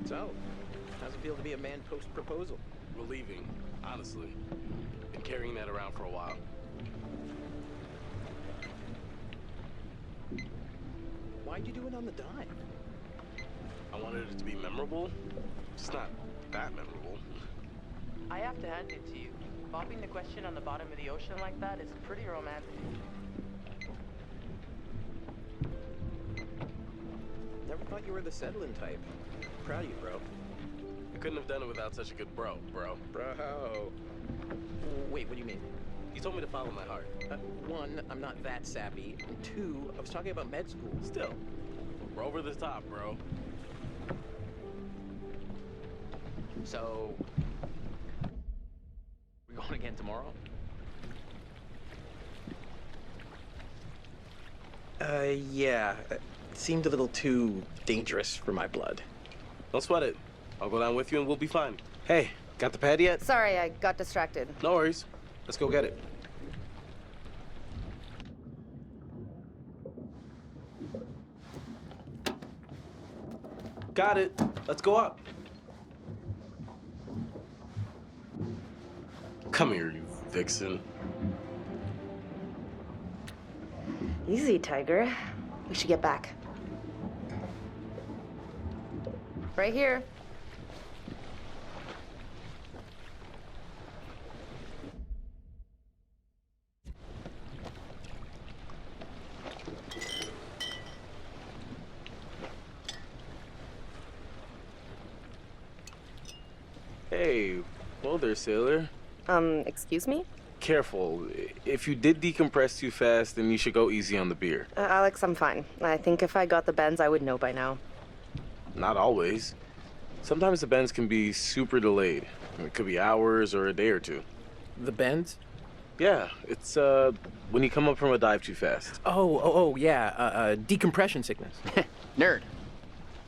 So, how's it feel to be a man post-proposal? Relieving, honestly. Been carrying that around for a while. Why'd you do it on the dive? I wanted it to be memorable. It's not that memorable. I have to hand it to you. Bobbing the question on the bottom of the ocean like that is pretty romantic. Never thought you were the settling type. Proud of you, bro. I couldn't have done it without such a good bro. Bro. Wait, what do you mean? You told me to follow my heart. One, I'm not that sappy. And two, I was talking about med school. Still, we're over the top, bro. So, we going again tomorrow? Yeah. It seemed a little too dangerous for my blood. Don't sweat it. I'll go down with you and we'll be fine. Hey, got the pad yet? Sorry, I got distracted. No worries. Let's go get it. Got it. Let's go up. Come here, you vixen. Easy, Tiger. We should get back. Right here. Hey, whoa there, sailor. Excuse me? Careful. If you did decompress too fast, then you should go easy on the beer. Alex, I'm fine. I think if I got the bends, I would know by now. Not always. Sometimes the bends can be super delayed. It could be hours or a day or two. The bends? Yeah, it's when you come up from a dive too fast. Yeah. Decompression sickness. Nerd.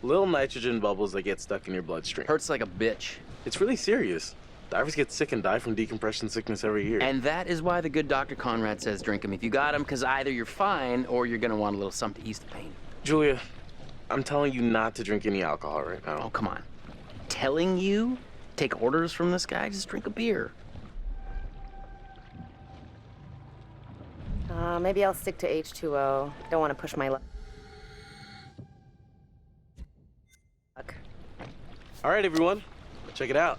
Little nitrogen bubbles that get stuck in your bloodstream. Hurts like a bitch. It's really serious. Divers get sick and die from decompression sickness every year. And that is why the good Dr. Conrad says drink them if you got them, because either you're fine or you're going to want a little something to ease the pain. Julia, I'm telling you not to drink any alcohol right now. Oh, come on. Telling you? Take orders from this guy? Just drink a beer. Maybe I'll stick to H2O. Don't want to push my luck. All right, everyone. Check it out.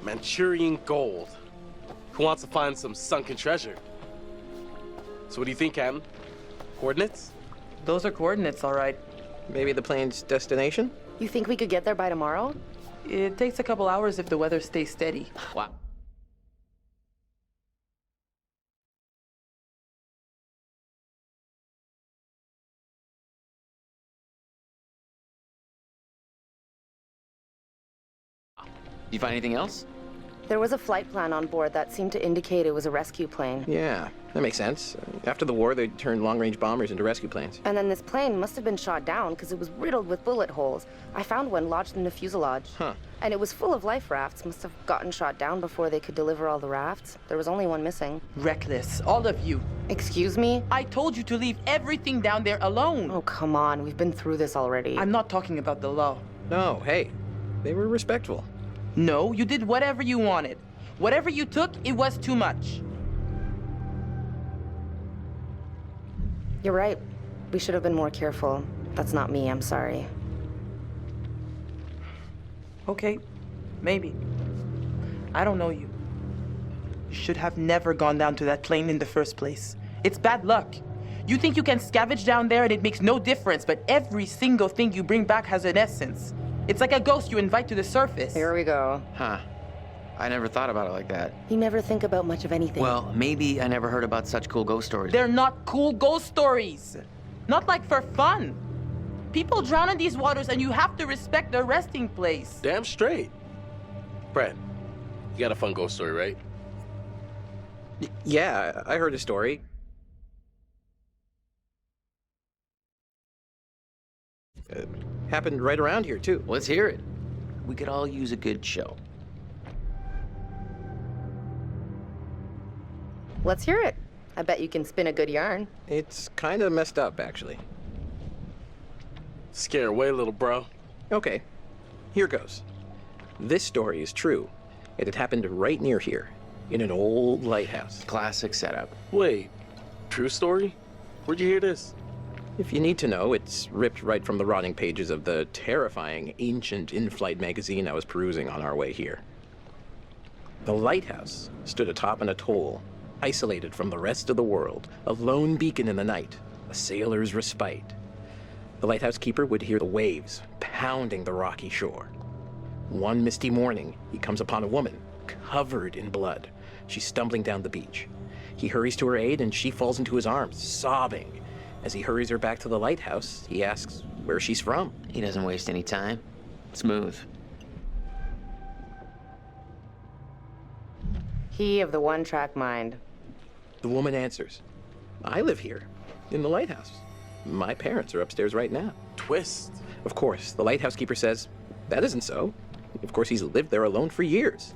Manchurian gold. Who wants to find some sunken treasure? So what do you think, Captain? Coordinates? Those are coordinates, all right. Maybe the plane's destination? You think we could get there by tomorrow? It takes a couple hours if the weather stays steady. Wow. You find anything else? There was a flight plan on board that seemed to indicate it was a rescue plane. Yeah, that makes sense. After the war, they turned long-range bombers into rescue planes. And then this plane must have been shot down because it was riddled with bullet holes. I found one lodged in the fuselage. Huh. And it was full of life rafts. Must have gotten shot down before they could deliver all the rafts. There was only one missing. Reckless, all of you. Excuse me? I told you to leave everything down there alone. Oh, come on. We've been through this already. I'm not talking about the law. No, hey, they were respectful. No, you did whatever you wanted. Whatever you took, it was too much. You're right. We should have been more careful. That's not me, I'm sorry. Okay, maybe. I don't know you. You should have never gone down to that plane in the first place. It's bad luck. You think you can scavenge down there and it makes no difference, but every single thing you bring back has an essence. It's like a ghost you invite to the surface. Here we go. Huh. I never thought about it like that. You never think about much of anything. Well, maybe I never heard about such cool ghost stories. They're not cool ghost stories. Not like for fun. People drown in these waters and you have to respect their resting place. Damn straight. Brad, you got a fun ghost story, right? Yeah, I heard a story. Happened right around here, too. Let's hear it. We could all use a good show. Let's hear it. I bet you can spin a good yarn. It's kind of messed up, actually. Scare away, little bro. Okay, here goes. This story is true. It had happened right near here, in an old lighthouse. Classic setup. Wait, true story? Where'd you hear this? If you need to know, it's ripped right from the rotting pages of the terrifying ancient in-flight magazine I was perusing on our way here. The lighthouse stood atop an atoll, isolated from the rest of the world, a lone beacon in the night, a sailor's respite. The lighthouse keeper would hear the waves pounding the rocky shore. One misty morning, he comes upon a woman, covered in blood. She's stumbling down the beach. He hurries to her aid, and she falls into his arms, sobbing. As he hurries her back to the lighthouse, he asks where she's from. He doesn't waste any time. Smooth. He of the one-track mind. The woman answers, I live here, in the lighthouse. My parents are upstairs right now. Twist. Of course, the lighthouse keeper says, that isn't so. Of course, he's lived there alone for years.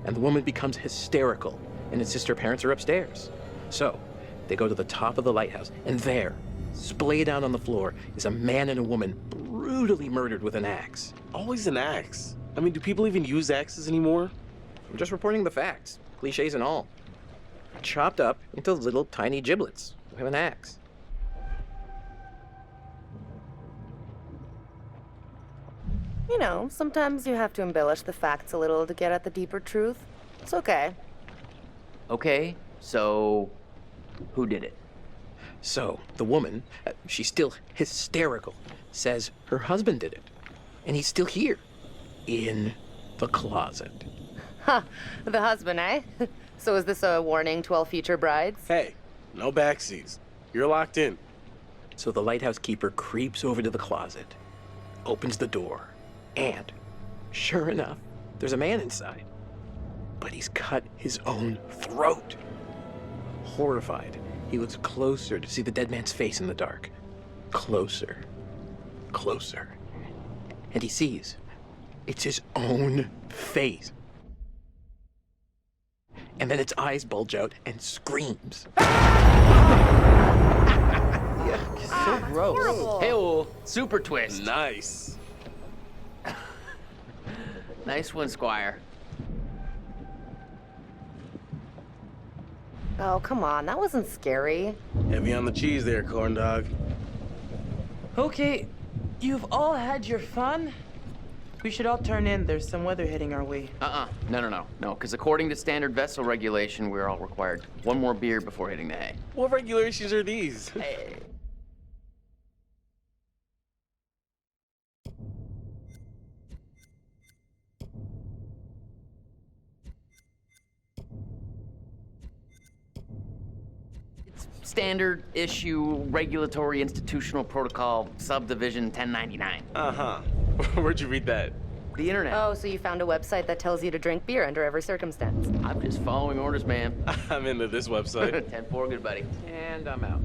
And the woman becomes hysterical and insists her parents are upstairs. So, they go to the top of the lighthouse, and there, splayed out on the floor, is a man and a woman brutally murdered with an axe. Always an axe. I mean, do people even use axes anymore? I'm just reporting the facts, cliches and all. Chopped up into little tiny giblets with an axe. You know, sometimes you have to embellish the facts a little to get at the deeper truth. It's okay. Okay, so who did it? So, the woman, she's still hysterical, says her husband did it. And he's still here, in the closet. Ha! The husband, eh? So is this a warning to all future brides? Hey, no backseats. You're locked in. So the lighthouse keeper creeps over to the closet, opens the door, and, sure enough, there's a man inside. But he's cut his own throat. Horrified, he looks closer to see the dead man's face in the dark. Closer. Closer. And he sees it's his own face. And then its eyes bulge out and screams. So gross. Horrible. Hey-oh, super twist. Nice. Nice one, Squire. Oh, come on. That wasn't scary. Heavy on the cheese there, corn dog. Okay, you've all had your fun. We should all turn in. There's some weather heading our way. No, because according to standard vessel regulation, we're all required one more beer before hitting the hay. What regulations are these? It's standard issue regulatory institutional protocol subdivision 1099. Uh-huh. Where'd you read that? The internet. Oh, so you found a website that tells you to drink beer under every circumstance. I'm just following orders, ma'am. I'm into this website. 10-4, good buddy. And I'm out.